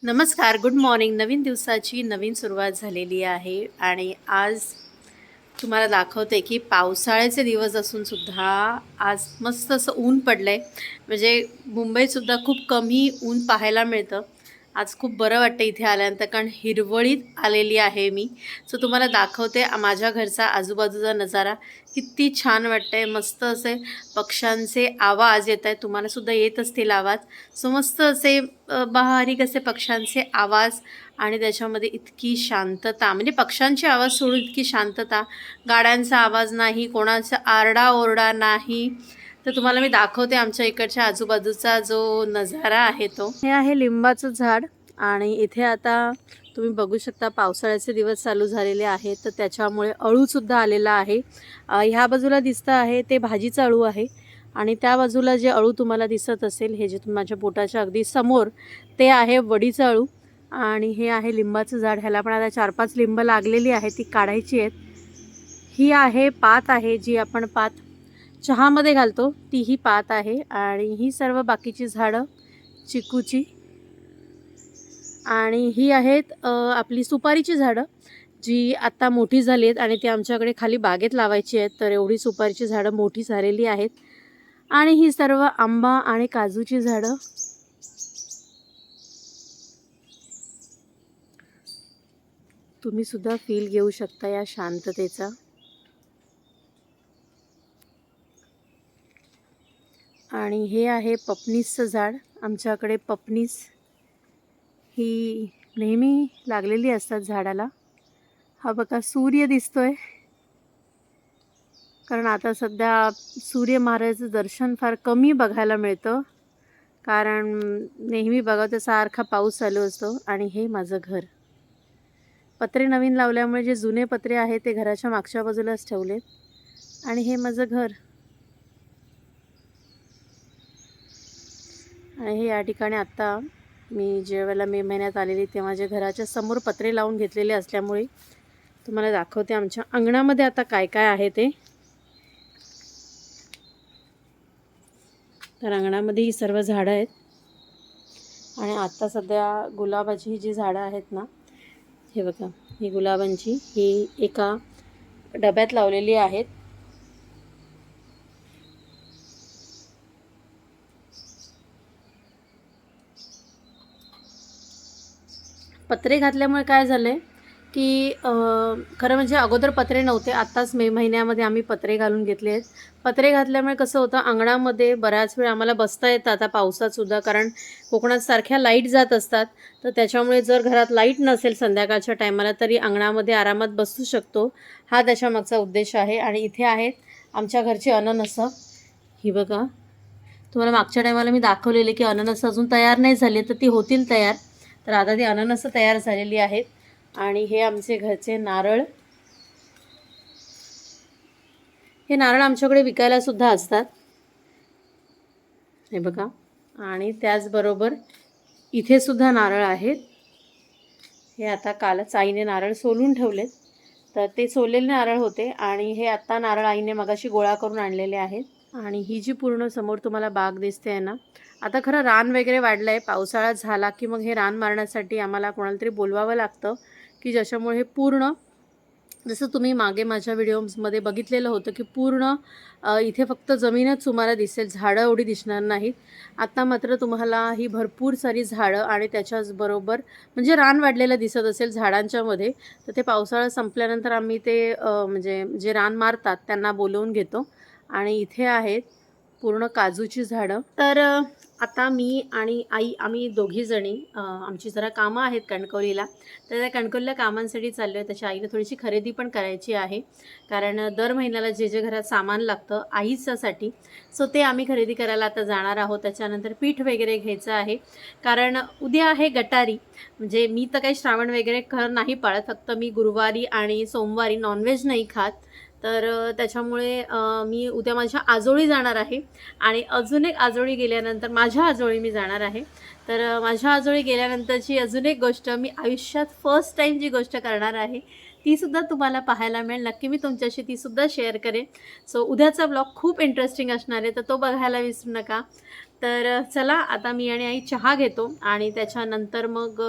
नमस्कार, good morning. नवीन दिवसाची नवीन सुरुवात झालेली आहे आणि आज तुम्हाला दाखवते की पावसाळ्याचे दिवस असूनसुद्धा आज मस्त असं ऊन पडलं आहे. म्हणजे मुंबईतसुद्धा खूप कमी ऊन पाहायला मिळतं. आज खूप बरं वाटतं इथे आल्यानंतर, कारण हिरवळीत आलेली आहे मी. सो तुम्हाला दाखवते माझ्या घरचा आजूबाजूचा नजारा. किती छान वाटतंय. मस्त असे पक्ष्यांचे आवाज येत आहेत. तुम्हालासुद्धा येत असतील आवाज. सो मस्त असे बारीक असे पक्ष्यांचे आवाज आणि त्याच्यामध्ये इतकी शांतता, म्हणजे पक्ष्यांचे आवाज सोडून इतकी शांतता. गाड्यांचा आवाज नाही, कोणाचा आरडाओरडा नाही. तर तुम्हाला मी दाखवते आमच्या इकडच्या आजूबाजूचा जो नजारा आहे तो. हे आहे लिंबाचं झाड आणि इथे आता तुम्ही बघू शकता पावसाळ्याचे दिवस चालू झालेले आहेत, तर त्याच्यामुळे अळूसुद्धा आलेला आहे. ह्या बाजूला दिसतं आहे ते भाजीचं अळू आहे आणि त्या बाजूला जे अळू तुम्हाला दिसत असेल, हे जे माझ्या बोटाच्या अगदी समोर, ते आहे वडीचं अळू. आणि हे आहे लिंबाचं झाड. ह्याला पण आता 4-5 लिंब लागलेली आहे, ती काढायची आहेत. ही आहे पात आहे, जी आपण पात चहामध्ये घालतो, तीही पात आहे. आणि ही सर्व बाकीची झाडं चिकूची. आणि ही आहेत आपली सुपारीची झाडं, जी आत्ता मोठी झाली आहेत आणि ती आमच्याकडे खाली बागेत लावायची आहेत. तर एवढी सुपारीची झाडं मोठी झालेली आहेत. आणि ही सर्व आंबा आणि काजूची झाडं. तुम्ही सुद्धा फील घेऊ शकता या शांततेचा. आणि हे आहे पपनीसचं झाड. आमच्याकडे पपनीस ही नेहमी लागलेली असतात झाडाला. हा बघा सूर्य दिसतोय, कारण आता सध्या सूर्य महाराजाचं दर्शन फार कमी बघायला मिळतं, कारण नेहमी बघा तर सारखा पाऊस चालू असतो. आणि हे माझं घर. पत्रे नवीन लावल्यामुळे जे जुने पत्रे आहेत ते घराच्या मागच्या बाजूलाच ठेवलेत. आणि हे माझं घर. आणि हे या ठिकाणी आत्ता मी ज्यावेळेला मे महिन्यात आलेली तेव्हा माझ्या घराच्या समोर पत्रे लावून घेतलेले असल्यामुळे तुम्हाला दाखवते आमच्या अंगणामध्ये आता काय काय आहे ते. तर अंगणामध्ये ही सर्व झाडं आहेत. आणि आत्ता सध्या गुलाबाची ही जी झाडं आहेत ना, हे बघा, ही गुलाबांची ही एका डब्यात लावलेली आहेत. पत्रे घातल्यामुळे काय झालं आहे की खरं म्हणजे अगोदर पत्रे नव्हते, आत्ताच मे महिन्यामध्ये आम्ही पत्रे घालून घेतले आहेत. पत्रे घातल्यामुळे कसं होतं, अंगणामध्ये बऱ्याच वेळ आम्हाला बसता येतं आता पावसातसुद्धा, कारण कोकणात सारख्या लाईट जात असतात. तर त्याच्यामुळे जर घरात लाईट नसेल संध्याकाळच्या टायमाला तरी अंगणामध्ये आरामात बसू शकतो. हा त्याच्यामागचा उद्देश आहे. आणि इथे आहेत आमच्या घरची अननसं. ही बघा, तुम्हाला मागच्या टायमाला मी दाखवलेले की अननस अजून तयार नाही झाली, तर ती होतील तयार. तर आता ती अननस तयार झालेली आहेत. आणि हे आमचे घरचे नारळ. हे नारळ आमच्याकडे विकायला सुद्धा असतात, हे बघा. आणि त्याचबरोबर इथे सुद्धा नारळ आहेत. हे आता कालच आईने नारळ सोलून ठेवलेत, तर ते सोललेले नारळ होते. आणि हे आत्ता नारळ आईने मगाशी गोळा करून आणलेले आहेत. आणि ही जी पूर्ण समोर तुम्हाला बाग दिसते आहे ना, आता खरं रान वगैरे वाढलं आहे. पावसाळा झाला की मग हे रान मारण्यासाठी आम्हाला कोणाला तरी बोलवावं लागतं, की ज्याच्यामुळे हे पूर्ण, जसं तुम्ही मागे माझ्या व्हिडिओजमध्ये बघितलेलं होतं की पूर्ण इथे फक्त जमीनच तुम्हाला दिसेल, झाडं एवढी दिसणार नाहीत. आता मात्र तुम्हाला ही भरपूर सारी झाडं आणि त्याच्याचबरोबर म्हणजे रान वाढलेलं दिसत असेल झाडांच्यामध्ये. तर ते पावसाळा संपल्यानंतर आम्ही ते म्हणजे जे रान मारतात त्यांना बोलवून घेतो. आणि इथे आहेत पूर्ण काजूची झाडं. तर आता मी आणि आई आम्ही दोघीजणी आमची जरा कामं आहेत कणकवलीला, तर त्या कणकवलीला कामांसाठी चाललो आहे. त्याच्या आईला थोडीशी खरेदी पण करायची आहे, कारण दर महिन्याला जे जे घरात सामान लागतं आईच्यासाठी, सो ते आम्ही खरेदी करायला आता जाणार आहोत. त्याच्यानंतर पीठ वगैरे घ्यायचं आहे, कारण उद्या आहे गटारी. म्हणजे मी तर काही श्रावण वगैरे नाही पाळत, फक्त मी गुरुवारी आणि सोमवारी नॉनव्हेज नाही खात. तर त्याच्यामुळे मी उद्या माझ्या आजोळी जाणार आहे. आणि अजून एक आजोळी गेल्यानंतर माझ्या आजोळी मी जाणार आहे. तर माझ्या आजोळी गेल्यानंतरची अजून एक गोष्ट, मी आयुष्यात फर्स्ट टाईम जी गोष्ट करणार आहे तीसुद्धा तुम्हाला पाहायला मिळेल. नक्की मी तुमच्याशी तीसुद्धा शेअर करेन. सो उद्याचा ब्लॉग खूप इंटरेस्टिंग असणार आहे, तर तो बघायला विसरू नका. तर चला आता मी आणि आई चहा घेतो आणि त्याच्यानंतर मग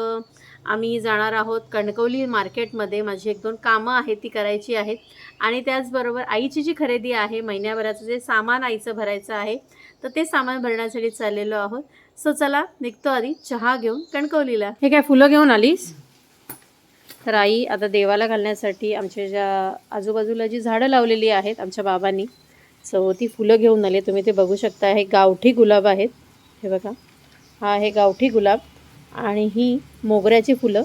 आम्ही जाणार आहोत कणकवली मार्केटमध्ये. माझी 1-2 कामं आहेत ती करायची आहेत आणि त्याचबरोबर आईची जी खरेदी आहे महिन्याभराचं जे सामान आईचं भरायचं आहे तर ते सामान भरण्यासाठी चाललेलो आहोत. सो चला निघतो आधी चहा घेऊन कणकवलीला. हे काय फुलं घेऊन आलीस? तर आई आता देवाला घालण्यासाठी आमच्या ज्या आजूबाजूला जी झाडं लावलेली आहेत आमच्या बाबांनी, सो ती फुलं घेऊन आली. तुम्ही ते बघू शकता. हे गावठी गुलाब आहेत, हे बघा, हा आहे गावठी गुलाब आणि ही मोगऱ्याची फुलं.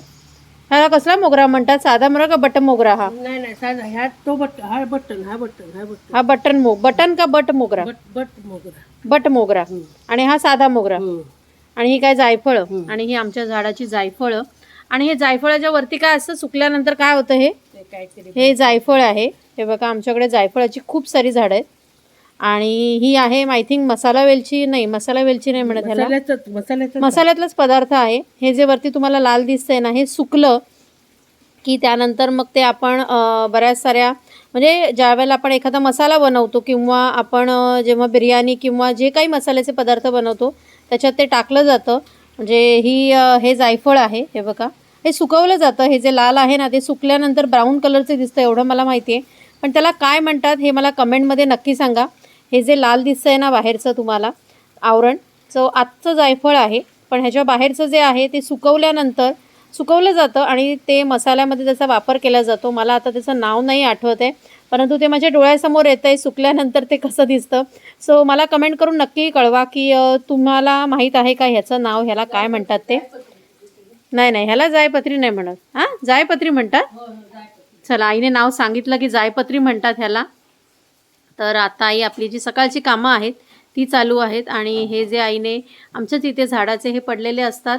ह्याला कसला मोगरा म्हणतात? साधा मोगरा का बटन मोगरा? हा नाही साधा ह्या तो बटन हा बटन हा बटन का बट मोगरा? बट मोगरा. बट मोगरा. आणि हा साधा मोगरा. आणि ही काय जायफळ. आणि ही आमच्या झाडाची जायफळ. आणि हे जायफळाच्या वरती काय असतं सुकल्यानंतर काय होतं? हे जायफळ आहे. हे बघा आमच्याकडे जायफळाची खूप सारी झाडं आहेत. आणि ही आहे आय थिंक मसाला वेलची नाही म्हणत ह्याला, मसाल्यातलाच पदार्थ आहे. हे जे वरती तुम्हाला लाल दिसतंय ना, हे सुकलं की त्यानंतर मग ते आपण बऱ्याच साऱ्या म्हणजे ज्या वेळेला आपण एखादा मसाला बनवतो किंवा आपण जेव्हा बिर्याणी किंवा जे काही मसाल्याचे पदार्थ बनवतो त्याच्यात ते टाकलं जातं. म्हणजे हे जायफळ आहे. हे बघा हे सुकवलं जातं. हे जे लाल आहे ना ते सुकल्यानंतर ब्राऊन कलरचे दिसतं एवढं मला माहिती आहे. पण त्याला काय म्हणतात हे मला कमेंटमध्ये नक्की सांगा. हे जे लाल दिसतंय ना बाहेरचं तुम्हाला आवरण, सो आजचं जायफळ आहे. पण ह्याच्या बाहेरचं जे आहे ते सुकवल्यानंतर सुकवलं जातं आणि ते मसाल्यामध्ये त्याचा वापर केला जातो. मला आता त्याचं नाव नाही आठवत आहे, परंतु ते माझ्या डोळ्यासमोर येतं आहे सुकल्यानंतर ते कसं दिसतं. सो मला कमेंट करून नक्की कळवा की तुम्हाला माहीत आहे का ह्याचं नाव, ह्याला काय म्हणतात ते. नाही ह्याला जायपत्री नाही म्हणत. हां जायपत्री म्हणतात. चला आईने नाव सांगितलं की जायपत्री म्हणतात ह्याला. तर आता आई आपली जी सकाळची कामं आहेत ती चालू आहेत. आणि हे जे आईने आमच्याच इथे झाडाचे हे पडलेले असतात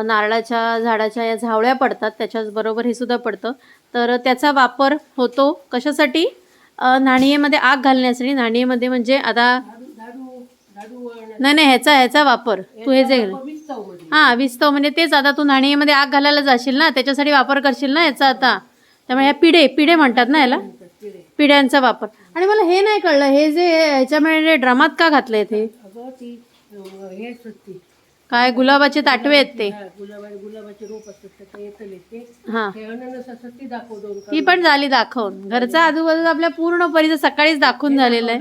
नारळाच्या झाडाच्या या झावळ्या पडतात त्याच्याचबरोबर हे सुद्धा पडतं. तर त्याचा वापर होतो कशासाठी? न्हाणीमध्ये आग घालण्यासाठी. न्हाणीमध्ये म्हणजे आता नाही ह्याचा वापर तू हे जे हां विस्तव म्हणजे तेच. आता तू न्हाणीमध्ये आग घालायला जाशील ना त्याच्यासाठी वापर करशील ना याचा. आता त्यामुळे ह्या पिढे म्हणतात ना याला, पिढ्यांचा वापर. आणि मला हे नाही कळलं हे जे ह्याच्यामध्ये ड्रमात का घातलंय ते काय? गुलाबाचे ताटवे आहेत ते. गुलाबाचे रोप असतात हां ती पण झाली दाखवून. घरचा आजूबाजूला आपल्या पूर्ण परिसर सकाळीच दाखवून झालेलं आहे.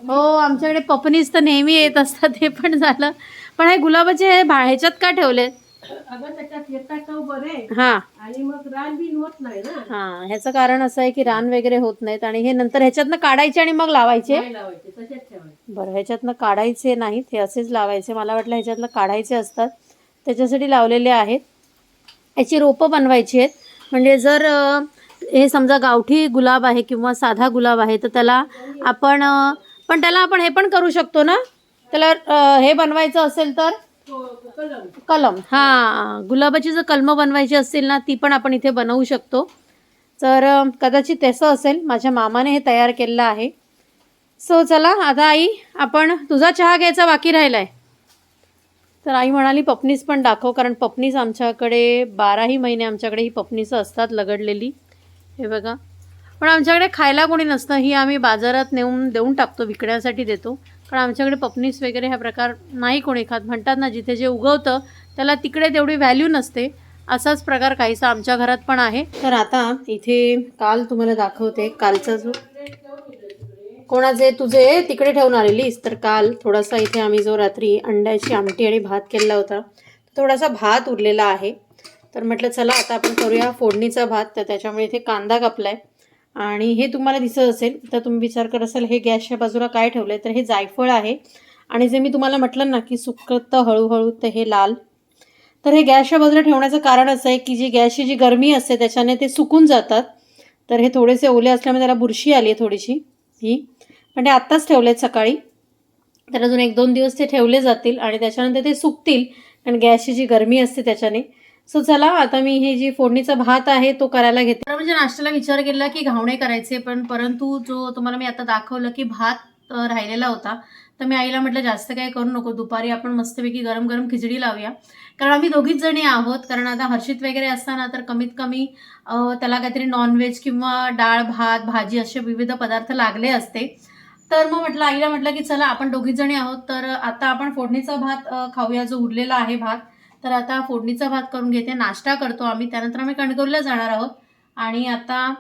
हो आमच्याकडे पपनीस तर नेहमी येत असतात, हे पण झालं. पण हे गुलाबाचे हे ह्याच्यात का ठेवलेत? हां हां ह्याचं कारण असं आहे की रान वगैरे होत नाहीत आणि हे नंतर ह्याच्यातनं काढायचे आणि मग लावायचे. बरं ह्याच्यातनं काढायचे नाहीत, हे असेच लावायचे. मला वाटलं ह्याच्यातनं काढायचे असतात त्याच्यासाठी लावलेले आहेत. याची रोपं बनवायची आहेत. म्हणजे जर हे समजा गावठी गुलाब आहे किंवा साधा गुलाब आहे तर त्याला आपण हे पण करू शकतो ना. त्याला हे बनवायचं असेल तर कलम. हां गुलाबाची जर कलमं बनवायची असतील ना ती पण आपण इथे बनवू शकतो. तर कदाचित तसं असेल. माझ्या मामाने हे तयार केलेलं आहे. सो चला आता आई आपण तुझा चहा घ्यायचा बाकी राहिला आहे. तर आई म्हणाली पपनीस पण दाखव, कारण पपनीस आमच्याकडे 12ही महिने आमच्याकडे ही पपनीसं असतात लगडलेली. हे बघा. पण आमच्याकडे खायला कोणी नसतं. ही आम्ही बाजारात नेऊन देऊन टाकतो, विकण्यासाठी देतो. कारण आमच्याकडे पपनीस वगैरे हा प्रकार नाही कोणी खात. म्हणतात ना जिथे जे उगवतं त्याला तिकडे तेवढी व्हॅल्यू नसते. असाच प्रकार काहीसा आमच्या घरात पण आहे. तर आता इथे काल तुम्हाला दाखवते कालचा जो कोणाचे तुझे तिकडे ठेवून आलेलीस. तर काल थोडासा इथे आम्ही जो रात्री अंड्याची आमटी आणि भात केलेला होता थोडासा भात उरलेला आहे. तर म्हटलं चला आता आपण करूया फोडणीचा भात. तर त्याच्यामुळे इथे कांदा कापलाय आणि हे तुम्हाला दिसत असेल तर तुम्ही विचार करत असाल हे गॅसच्या बाजूला काय ठेवलं आहे. तर हे जायफळ आहे आणि जे मी तुम्हाला म्हटलं ना की सुकतं हळूहळू तर हे लाल. तर हे गॅसच्या बाजूला ठेवण्याचं कारण असं आहे की जी गॅसची जी गरमी असते त्याच्याने ते सुकून जातात. तर हे थोडेसे ओले असल्यामुळे त्याला बुरशी आली आहे थोडीशी ही. पण ते आत्ताच ठेवले आहेत सकाळी. तर अजून 1-2 दिवस ते ठेवले जातील आणि त्याच्यानंतर ते सुकतील कारण गॅसची जी गरमी असते त्याच्याने. सो चला आता मी हे जी फोडणीचा भात आहे तो करायला घेते. म्हणजे नाश्त्याला विचार केला की घावणे करायचे, पण परंतु जो तुम्हाला मी आता दाखवलं की भात राहिलेला होता तर मी आईला म्हटलं जास्त काही करू नको, दुपारी आपण मस्तपैकी गरम गरम खिचडी लावूया. कारण आम्ही दोघीच जणी आहोत. कारण आता हर्षित वगैरे असताना तर कमीत कमी त्याला काहीतरी नॉनव्हेज किंवा डाळ भात भाजी असे विविध पदार्थ लागले असते. तर मग म्हटलं आईला म्हटलं की चला आपण दोघीच जणी आहोत, तर आता आपण फोडणीचा भात खाऊया, जो उरलेला आहे भात. तर आता फोडणीचा भात करून घेते, नाश्ता करतो आम्ही, त्यानंतर आम्ही कणकवलीला जाणार आहोत. आणि आता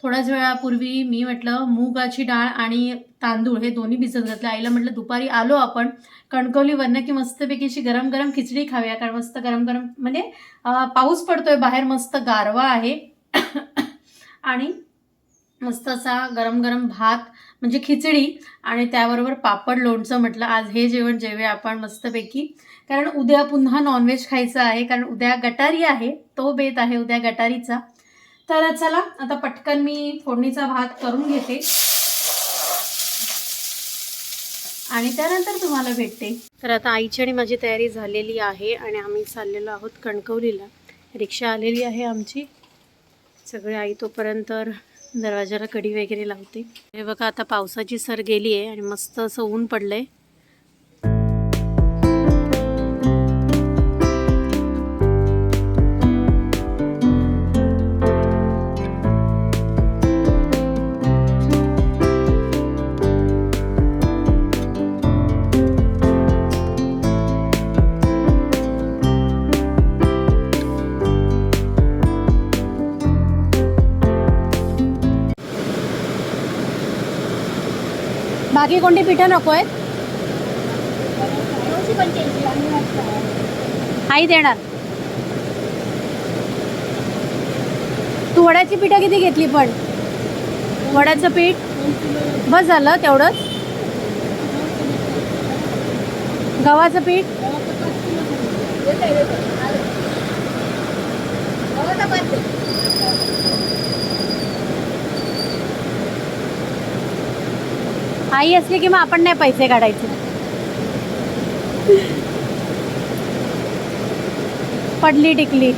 थोड्याच वेळापूर्वी मी म्हटलं मुगाची डाळ आणि तांदूळ हे दोन्ही भिजत घातले. आईला म्हटलं दुपारी आलो आपण कणकवलीवरनं की मस्तपैकी अशी गरम गरम खिचडी खाऊया, कारण मस्त गरम गरम म्हणजे पाऊस पडतोय बाहेर, मस्त गारवा आहे आणि मस्त असा गरम गरम भात म्हणजे खिचडी आणि त्याबरोबर पापड लोणचं. म्हटलं आज हे जेवण जेवूया आपण मस्तपैकी, कारण उद्या पुन्हा नॉनव्हेज खायचं आहे, कारण उद्या गटारी आहे, तो बेत आहे उद्या गटारीचा. तर चला आता पटकन मी फोडणीचा भात करून घेते आणि त्यानंतर तुम्हाला भेटते. तर आता आईची आणि माझी तयारी झालेली आहे आणि आम्ही चाललेलो आहोत कणकवलीला. रिक्षा आलेली आहे आमची. सगळे आई तोपर्यंत दरवाजाला कडी वगैरे लावते. हे बघा आता पावसाची सर गेली आहे आणि मस्त असं ऊन पडलंय. बाकी कोणती पिठं नको आहेत? आई देणार. तू वड्याची पिठं किती घेतली? पण वड्याचं पीठ बस झालं तेवढंच. गव्हाचं पीठ आई असली की मग आपण नाही पैसे काढायचे. पडली टिकली.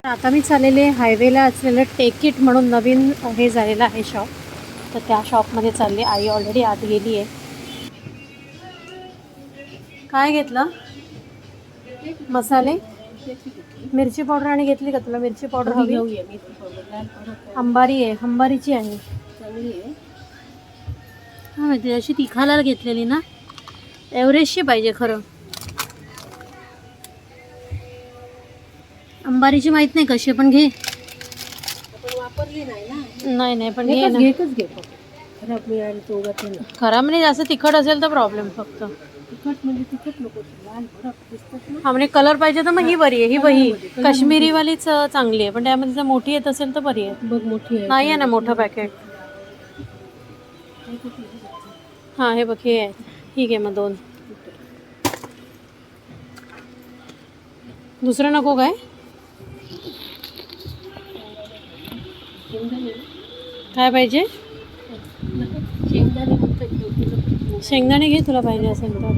आता मी चाललेले हायवेला असलेलं टेकिट म्हणून नवीन हे झालेलं आहे शॉप, तर त्या शॉपमध्ये चालले. आई ऑलरेडी आत गेली आहे. काय घेतलं? मसाले, मिरची पावडर आणि घेतली का तुला? मिरची पावडर हवी? अंबारी आहे, अंबारीची आहे. हा माहिती अशी तिखाला घेतलेली ना, एव्हरेस्टची पाहिजे खरं. अंबारीची माहित नाही कशी, पण घे. वापरली नाही ना. नाही पण घे ना. घे खराब मिळाली तो खराब म्हणजे जास्त तिखट असेल तर प्रॉब्लेम. फक्त तिखट म्हणजे तिखट नको, लाल भडक दिसतात ना. हा म्हणजे कलर पाहिजे तर मग ही बरी आहे. ही काश्मीरी वालीच चांगली आहे, पण त्यामध्ये जर मोठी येत असेल तर बरी आहे. बघ मोठी आहे. नाही आहे ना मोठं पॅकेट. हां हे बघ हे आहे. ठीक आहे मग 2. दुसरं नको काय? काय पाहिजे? शेंगदाणे घे तुला पाहिजे असेल तर.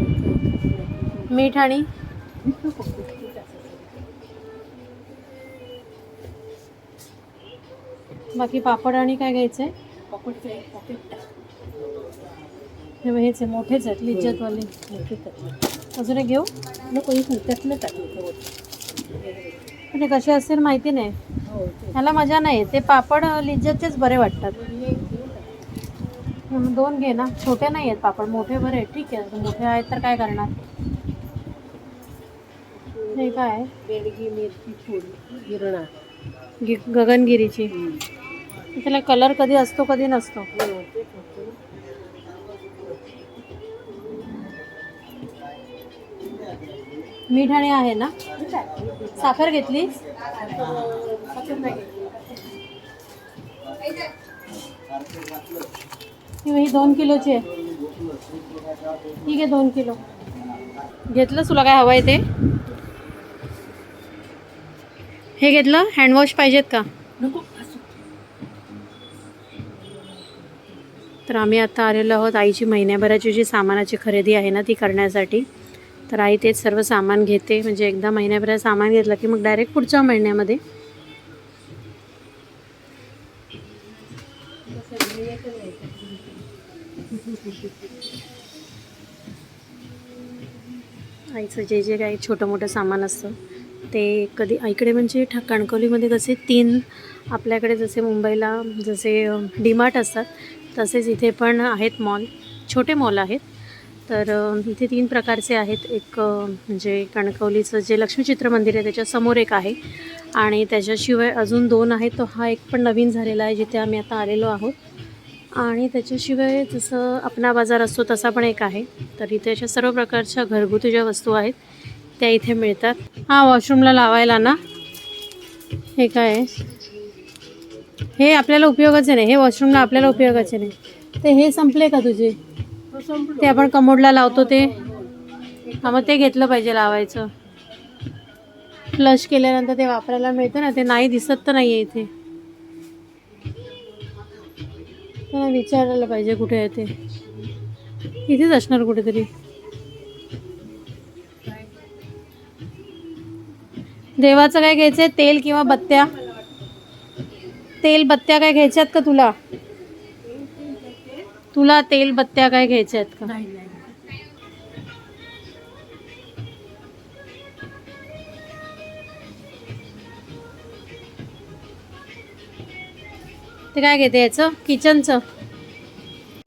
मीठ आणि बाकी पापड आणि काय घ्यायचं आहे? पापडचं एक पॉकेट. हे हेच आहे, मोठेच आहेत लिज्जतवाले. अजून एक घेऊ नको, त्यातलं टाकलं. पण हे कसे असेल माहिती नाही. ह्याला मजा नाही. ते पापड लिज्जतचेच बरे वाटतात. 2 घे ना. छोटे नाही आहेत पापड, मोठे बरे आहेत. ठीक आहे मोठे आहेत तर काय करणार. हे काय? बेडगी मिरची थोडी गिरणा गगनगिरीची. त्याला कलर कधी असतो कधी नसतो. मीठ आणि आहे ना. साखर घेतलीस? ही 2 किलोची आहे. ठीक आहे 2 किलो घेतलं. तुला काय हवं आहे ते? हे घेतलं. हँडवॉश पाहिजेत का? तर आम्ही आता आलेलो आहोत आईची महिन्याभराची जी सामानाची खरेदी आहे ना ती करण्यासाठी. तर आई तेच सर्व सामान घेते, म्हणजे एकदा महिन्याभरात सामान घेतलं की मग डायरेक्ट पुढच्या महिन्यामध्ये. आईचं जे जे काही छोटं मोठं सामान असतं ते कधी इकडे म्हणजे कणकवलीमध्ये कसे 3 आपल्याकडे जसे मुंबईला जसे डीमार्ट असतात तसेच इथे पण आहेत मॉल, छोटे मॉल आहेत. तर इथे 3 प्रकारचे आहेत. एक म्हणजे कणकवलीचं जे लक्ष्मी चित्र मंदिर आहे त्याच्यासमोर एक आहे आणि त्याच्याशिवाय अजून 2 आहेत. तो हा एक पण नवीन झालेला आहे जिथे आम्ही आता आलेलो आहोत. आणि त्याच्याशिवाय जसं अपना बाजार असतो तसा पण एक आहे. तर इथे अशा सर्व प्रकारच्या घरगुती ज्या वस्तू आहेत त्या इथे मिळतात. हा वॉशरूमला लावायला ना, हे काय आहे? हे आपल्याला उपयोगाचे नाही, हे वॉशरूमला आपल्याला उपयोगाचे नाही. ते हे संपले का तुझे? ते आपण कमोडला लावतो ते, हा मग ते घेतलं पाहिजे लावायचं. फ्लश केल्यानंतर ते वापरायला मिळतं ना, ते नाही दिसत तर नाही आहे इथे. त्यांना विचारायला पाहिजे कुठे आहे ते. इथेच असणार कुठेतरी. देवाचं काय घ्यायचंय? तेल किंवा बत्त्या? तेल बत्त्या काय घ्यायच्यात का तुला? तुला तेल बत्त्या काय घ्यायच्या आहेत का? ते काय घेते याचं किचनचं?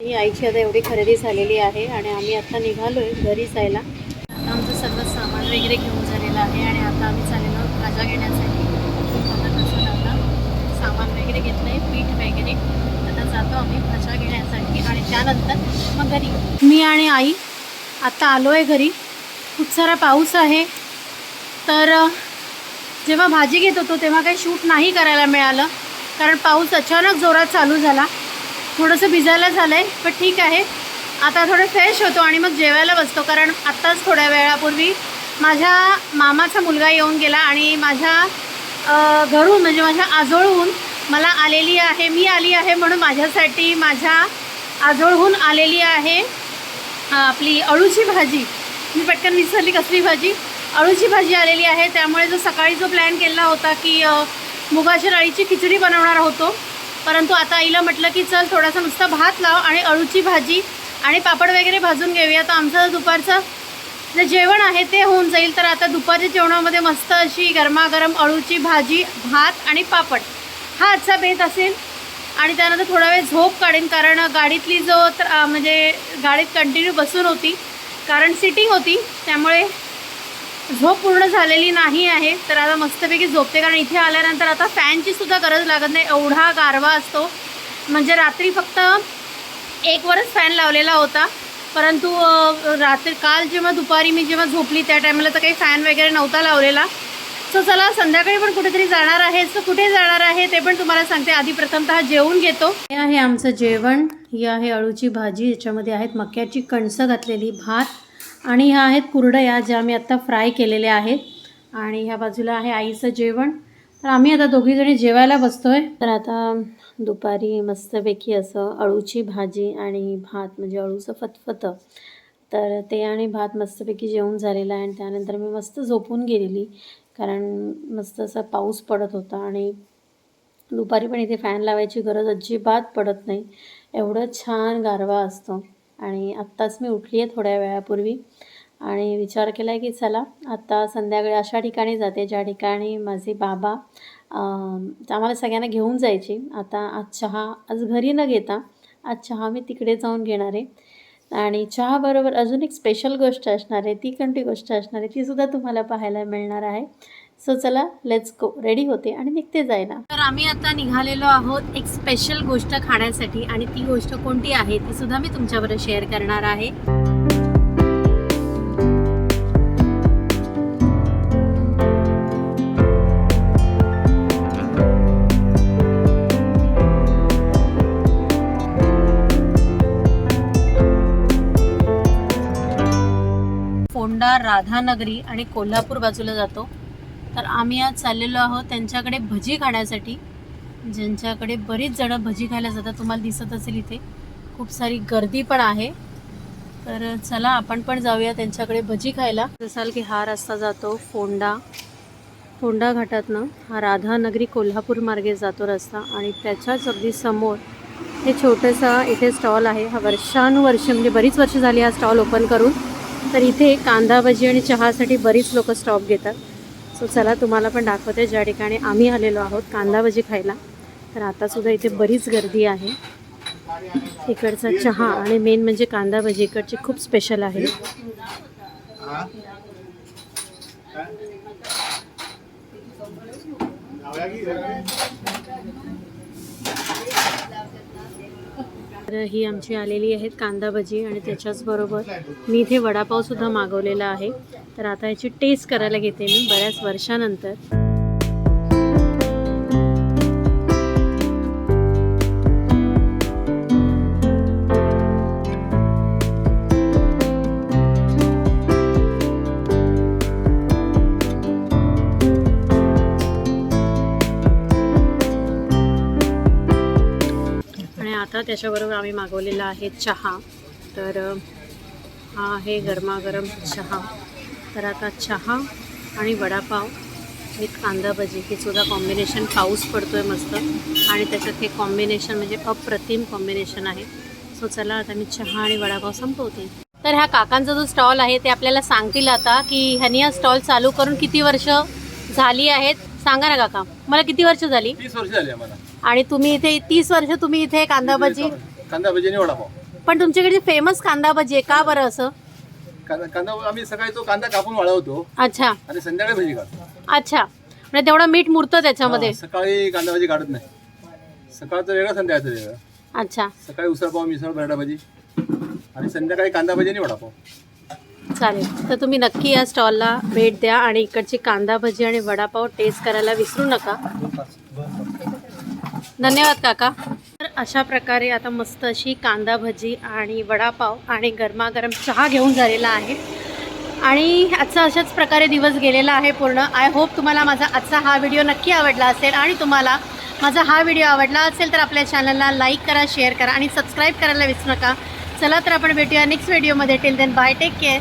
ही आईची आता एवढी खरेदी झालेली आहे आणि आम्ही आता निघालोय घरी जायला. आता आमचं सर्व सामान वगैरे घेऊन झालेलं आहे आणि आता आम्ही चाललेलो आहोत भाज्या घेण्यासाठी. आता कसं आता सामान वगैरे घेतलं आहे, पीठ वगैरे. आता जातो आम्ही भाज्या घेण्यासाठी आणि त्यानंतर मग घरी. मी आणि आई आता आलो आहे घरी. खूप सारा पाऊस आहे. तर जेव्हा भाजी घेत होतो तेव्हा काही शूट नाही करायला मिळालं कारण पाऊस अचानक जोरात चालू झाला. थोडंसं भिजायला झालं आहे पण ठीक आहे. आता थोडं फ्रेश होतो आणि मग जेवायला बसतो कारण आत्ताच थोड्या वेळापूर्वी माझ्या मामाचा मुलगा येऊन गेला आणि माझ्या घरून म्हणजे माझ्या आजोळहून मला आलेली आहे, मी आली आहे म्हणून माझ्यासाठी माझ्या आजोळहून आलेली आहे आपली अळूची भाजी. मी पटकन विसरली कसली भाजी, अळूची भाजी आलेली आहे. त्यामुळे सकाळी जो प्लॅन केला होता की मुगाच्या डाळीची खिचडी बनवणार होतो, परंतु आता आईला म्हटलं की चल थोडासा नुसता भात लाव आणि अळूची भाजी आणि पापड वगैरे भाजून घेऊया. तर आमचं दुपारचं जे जेवण आहे ते होऊन जाईल. तर आता दुपारच्या जेवणामध्ये मस्त अशी गरमागरम अळूची भाजी, भात आणि पापड हा आजचा बेत असेल. आणि त्यानंतर थोडा वेळ झोप काढेन कारण गाडीतली म्हणजे गाडीत कंटिन्यू बसून होती कारण सिटिंग होती त्यामुळे झोप पूर्ण झालेली नाही आहे. तर आता मस्तपैकी झोपते कारण इथे आल्यानंतर आता फॅनची सुद्धा गरज लागत नाही, एवढा गारवा असतो. म्हणजे रात्री फक्त 1 वरच फॅन लावलेला होता, परंतु रात्री काल दुपारी मी जेव्हा झोपली त्या टायमाला तर काही फॅन वगैरे नव्हता लावलेला. सो चला संध्याकाळी पण कुठेतरी जाणार आहे. सो कुठे जाणार आहे ते पण तुम्हाला सांगते. आधी प्रथमतः जेवून घेतो. हे आहे आमचं जेवण. ही आहे अळूची भाजी, याच्यामध्ये आहेत मक्याची कणसं घातलेली, भात आणि ह्या आहेत कुरडया ज्या मी आत्ता फ्राय केलेल्या आहेत. आणि ह्या बाजूला आहे आईचं जेवण. तर आम्ही आता दोघीजणी जेवायला बसतोय. तर आता दुपारी मस्तपैकी असं अळूची भाजी आणि भात म्हणजे अळूचं फतफतं, तर ते आणि भात मस्तपैकी जेवून झालेलं आहे. आणि त्यानंतर मी मस्त झोपून गेलेली कारण मस्त असा पाऊस पडत होता आणि दुपारी पण इथे फॅन लावायची गरज अजिबात पडत नाही, एवढं छान गारवा असतो. आणि आत्ताच मी उठली आहे थोड्या वेळापूर्वी आणि विचार केला आहे की चला आता संध्याकाळी अशा ठिकाणी जाते ज्या ठिकाणी माझे बाबा आम्हाला सगळ्यांना घेऊन जायचे. आता आज घरी न घेता आज चहा मी तिकडे जाऊन घेणार आहे. आणि चहाबरोबर अजून एक स्पेशल गोष्ट असणार आहे. ती कोणती गोष्ट असणार आहे तीसुद्धा तुम्हाला पाहायला मिळणार आहे. सो चला लेट्स गो. रेडी होते आणि निघते जायला. तर आम्ही आता निघालेलो आहोत एक स्पेशल गोष्ट खाण्यासाठी आणि ती गोष्ट कोणती आहे ती सुद्धा मी तुमच्याबरोबर शेअर करणार आहे. फोंडा, राधानगरी आणि कोल्हापूर बाजूला जातो. तर आम्ही आज चाललेलो आहोत त्यांच्याकडे भजी खाण्यासाठी, ज्यांच्याकडे बरीच जणं भजी खायला जातात. तुम्हाला दिसत असेल इथे खूप सारी गर्दी पण आहे. तर चला आपण पण जाऊया त्यांच्याकडे भजी खायला. जसाल की हा रस्ता जातो फोंडा घाटातनं, हा राधानगरी कोल्हापूर मार्गे जातो रस्ता. आणि त्याच्याच अगदी समोर हे छोटंसं इथे स्टॉल आहे. हा वर्षानुवर्ष म्हणजे बरीच वर्ष झाली हा स्टॉल ओपन करून. तर इथे कांदा भजी आणि चहासाठी बरीच लोक स्टॉप घेतात. सो चला तुम्हाला पण दाखवते ज्या ठिकाणी आम्ही आलेलो आहोत कांदा भजी खायला. तर आतासुद्धा इथे बरीच गर्दी आहे. इकडचा चहा आणि मेन म्हणजे कांदा भजी इकडची खूप स्पेशल आहे. तर ही आमची आलेली आहेत कांदा भजी आणि त्याच्याचबरोबर मी इथे वडापावसुद्धा मागवलेला आहे. तर आता याची टेस्ट करायला घेते मी बऱ्याच वर्षानंतर. आता त्याच्याबरोबर आम्ही मागवलेला आहे चहा. तर हा आहे गरमागरम चहा. तर आता चहा आणि वडापाव विथ कांदा भजी हे सुद्धा कॉम्बिनेशन, पाऊस पडतोय मस्त आणि त्याच्यात हे कॉम्बिनेशन म्हणजे अप्रतिम कॉम्बिनेशन आहे. सो चला आता मी चहा आणि वडापाव संपवते. तर ह्या काकांचा जो स्टॉल आहे ते आपल्याला सांगतील आता की ह्यांनी हा स्टॉल चालू करून किती वर्ष झाली आहेत. सांगा ना काका, मला किती वर्ष झाली? 30 वर्ष झाली आम्हाला. आणि तुम्ही इथे 30 वर्ष तुम्ही इथे कांदा भजी आणि वडापाव. पण तुमच्याकडे फेमस कांदा भजी आहे का बरं असं? कांदा आम्ही सकाळी तो कांदा कापून वाळवतो अच्छा आणि संध्याकाळी भजी काढतो. अच्छा, म्हणजे तेवढं मीठ मुरतं त्याच्यामध्ये. सकाळी कांदा भजी काढत नाही. सकाळचं वेगळं, संध्याकाळचं वेगळं. अच्छा, सकाळी उसळपाव, मिसळ, बटाटा भजी आणि संध्याकाळी कांदा भजी आणि वडापाव. चालेल. तर तुम्ही नक्की या स्टॉलला भेट द्या आणि इकडची कांदा भजी आणि वडापाव टेस्ट करायला विसरू नका. धन्यवाद काका. तर अशा प्रकारे आता मस्त अशी कांदा भजी आणि वडापाव आणि गरमागरम चहा घेऊन झालेला आहे आणि आजचा अशाच प्रकारे दिवस गेलेला आहे पूर्ण. आय होप तुम्हाला माझा आजचा हा व्हिडिओ नक्की आवडला असेल आणि तुम्हाला माझा हा व्हिडिओ आवडला असेल तर आपल्या चॅनलला लाईक करा, शेअर करा आणि सबस्क्राईब करायला विसरू नका. चला तर आपण भेटूया नेक्स्ट व्हिडिओमध्ये. Till then bye, take care.